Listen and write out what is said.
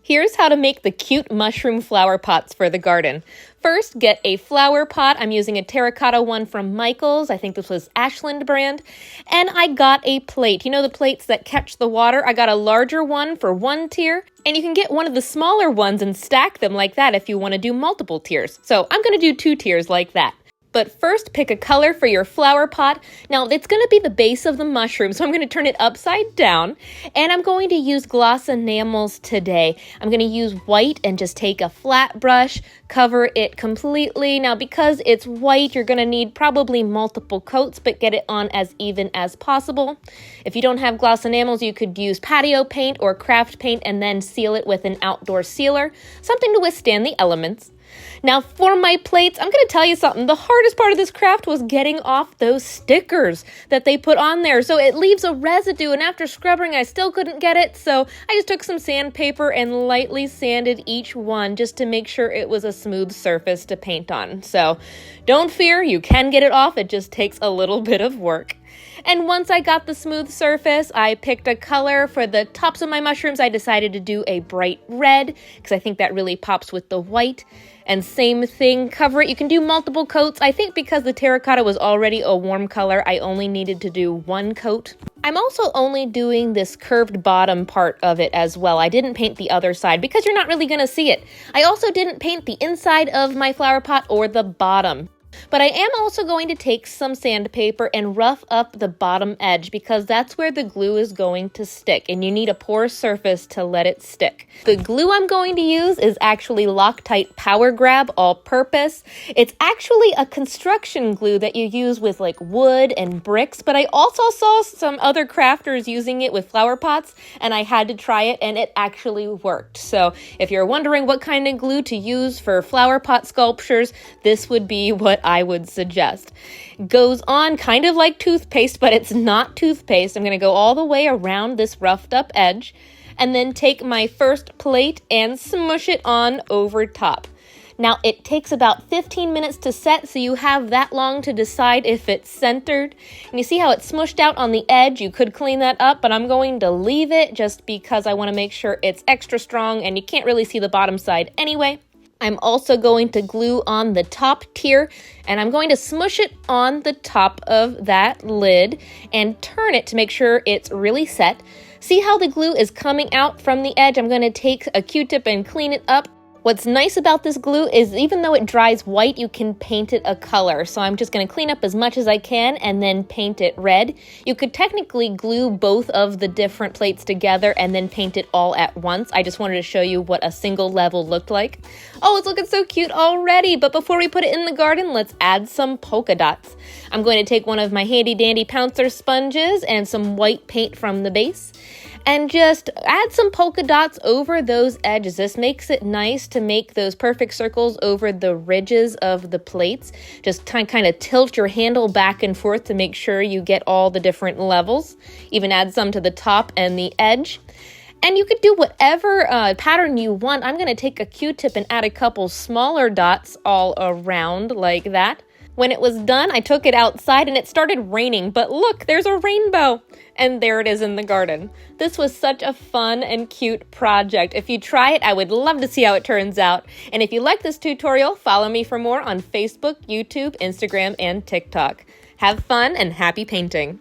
Here's how to make the cute mushroom flower pots for the garden. First, get a flower pot. I'm using a Terra Cotta one from Michael's. I think this was Ashland brand. And I got a plate. You know the plates that catch the water? I got a larger one for one tier. And you can get one of the smaller ones and stack them like that if you want to do multiple tiers. So I'm going to do 2 tiers like that. But first, pick a color for your flower pot. Now, it's going to be the base of the mushroom, so I'm going to turn it upside down. And I'm going to use gloss enamels today. I'm going to use white and just take a flat brush, cover it completely. Now, because it's white, you're going to need probably multiple coats, but get it on as even as possible. If you don't have gloss enamels, you could use patio paint or craft paint and then seal it with an outdoor sealer, something to withstand the elements. Now for my plates, I'm going to tell you something. The hardest part of this craft was getting off those stickers that they put on there. So it leaves a residue, and after scrubbing, I still couldn't get it. So I just took some sandpaper and lightly sanded each one just to make sure it was a smooth surface to paint on. So don't fear, you can get it off. It just takes a little bit of work. And once I got the smooth surface, I picked a color. For the tops of my mushrooms, I decided to do a bright red because I think that really pops with the white. And same thing, cover it. You can do multiple coats. I think because the terracotta was already a warm color, I only needed to do 1 coat. I'm also only doing this curved bottom part of it as well. I didn't paint the other side because you're not really going to see it. I also didn't paint the inside of my flower pot or the bottom. But I am also going to take some sandpaper and rough up the bottom edge because that's where the glue is going to stick, and you need a porous surface to let it stick. The glue I'm going to use is actually Loctite Power Grab All-Purpose. It's actually a construction glue that you use with like wood and bricks, but I also saw some other crafters using it with flower pots, and I had to try it, and it actually worked. So if you're wondering what kind of glue to use for flower pot sculptures, this would be what I would suggest. Goes on kind of like toothpaste, but it's not toothpaste. I'm going to go all the way around this roughed up edge and then take my first plate and smush it on over top. Now it takes about 15 minutes to set, so you have that long to decide if it's centered. And you see how it's smushed out on the edge? You could clean that up, but I'm going to leave it just because I want to make sure it's extra strong and you can't really see the bottom side anyway. I'm also going to glue on the top tier, and I'm going to smush it on the top of that lid and turn it to make sure it's really set. See how the glue is coming out from the edge? I'm going to take a Q-tip and clean it up. What's nice about this glue is even though it dries white, you can paint it a color. So I'm just going to clean up as much as I can and then paint it red. You could technically glue both of the different plates together and then paint it all at once. I just wanted to show you what a single level looked like. Oh, it's looking so cute already. But before we put it in the garden, let's add some polka dots. I'm going to take one of my handy dandy pouncer sponges and some white paint from the base and just add some polka dots over those edges. This makes it nice to make those perfect circles over the ridges of the plates. Just kind of tilt your handle back and forth to make sure you get all the different levels. Even add some to the top and the edge. And you could do whatever pattern you want. I'm going to take a Q-tip and add a couple smaller dots all around like that. When it was done, I took it outside and it started raining, but look, there's a rainbow. And there it is in the garden. This was such a fun and cute project. If you try it, I would love to see how it turns out. And if you like this tutorial, follow me for more on Facebook, YouTube, Instagram, and TikTok. Have fun and happy painting.